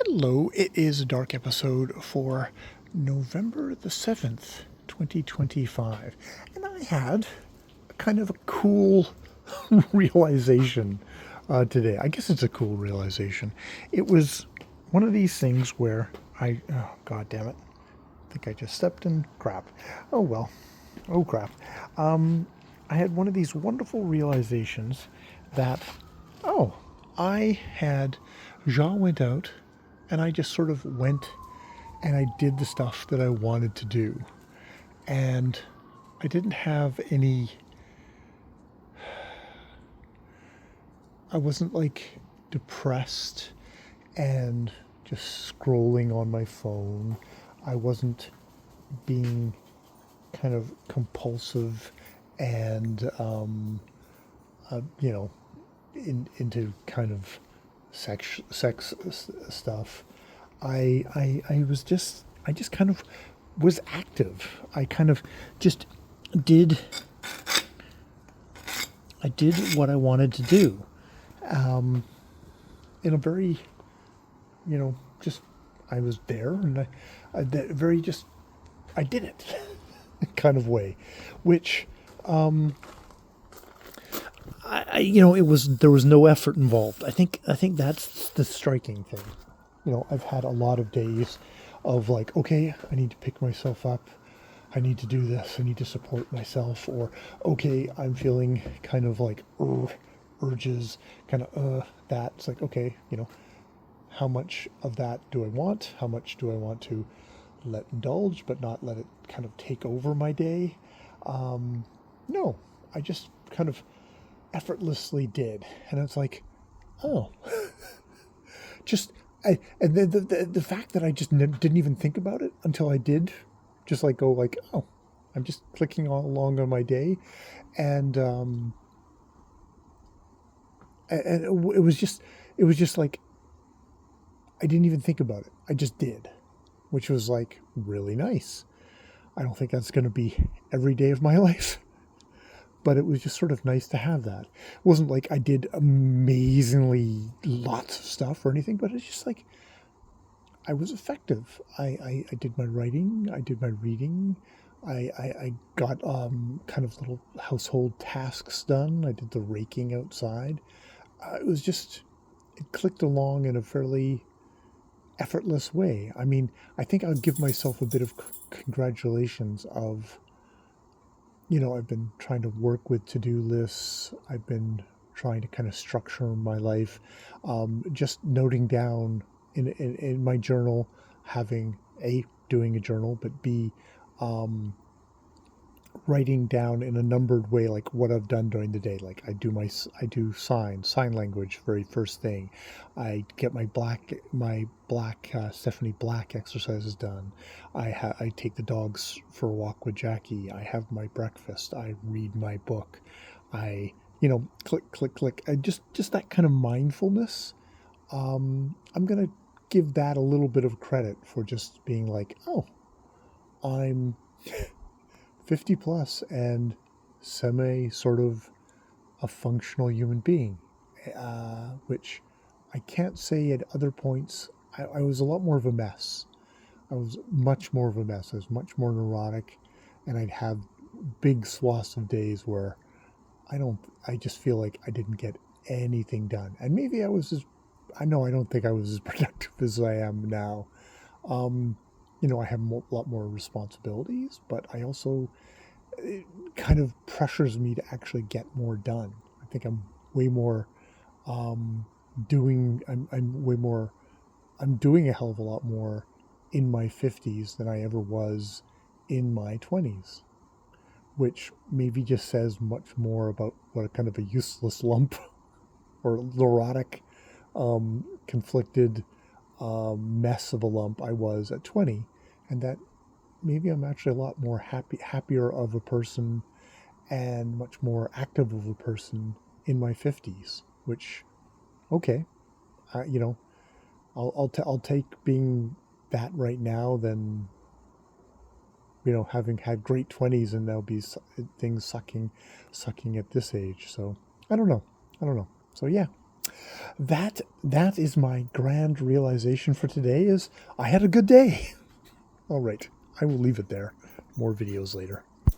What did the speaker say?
Hello, it is a dark episode for November the 7th, 2025. And I had a kind of a cool realization today. I guess it's a cool realization. It was one of these things where oh, god damn it. I think I just stepped in crap. Oh well. Oh crap. I had one of these wonderful realizations that, oh, I had, Jean went out and I just sort of went and I did the stuff that I wanted to do. And I didn't have any, I wasn't like depressed and just scrolling on my phone. I wasn't being kind of compulsive and, you know, into kind of sex stuff. I just kind of was active. I kind of just did I did what I wanted to do, in a very, just I was there and I that very just I did it kind of way, which it was, there was no effort involved. I think that's the striking thing. I've had a lot of days of like, okay, I need to pick myself up. I need to do this. I need to support myself. Or, okay, I'm feeling kind of like urges, kind of that. It's like, okay, how much of that do I want? How much do I want to let indulge, but not let it kind of take over my day? No, I just kind of effortlessly did. And it's like, oh, just, and the fact that I just didn't even think about it until I did, just like go like, oh, I'm just clicking all along on my day. And, and it was just like, I didn't even think about it. I just did, which was like really nice. I don't think that's going to be every day of my life, but it was just sort of nice to have that. It wasn't like I did amazingly lots of stuff or anything, but it's just like I was effective. I did my writing, I did my reading, I got kind of little household tasks done. I did the raking outside. It was just, it clicked along in a fairly effortless way. I mean, I think I'll give myself a bit of congratulations of, I've been trying to work with to-do lists. I've been trying to kind of structure my life. Just noting down in my journal, having A, doing a journal, but B, um, writing down in a numbered way, like what I've done during the day. Like I do sign language, very first thing. I get my black Stephanie Black exercises done. I take the dogs for a walk with Jackie. I have my breakfast. I read my book. I, click, click, click. Just that kind of mindfulness. I'm gonna give that a little bit of credit for just being like, oh, I'm 50 plus and semi sort of a functional human being, which I can't say at other points. I was a lot more of a mess. I was much more of a mess. I was much more neurotic, and I'd have big swaths of days where I just feel like I didn't get anything done. And maybe I know I don't think I was as productive as I am now. Um, I have a lot more responsibilities, but I also, it kind of pressures me to actually get more done. I think I'm way more um, I'm way more, I'm doing a hell of a lot more in my 50s than I ever was in my 20s, which maybe just says much more about what a kind of a useless lump or neurotic, conflicted mess of a lump I was at 20, and that maybe I'm actually a lot more happier of a person and much more active of a person in my 50s, which, okay, I, you know, I'll take being that right now than, having had great 20s and there'll be things sucking at this age. So I don't know. So yeah, That is my grand realization for today is I had a good day. All right, I will leave it there. More videos later.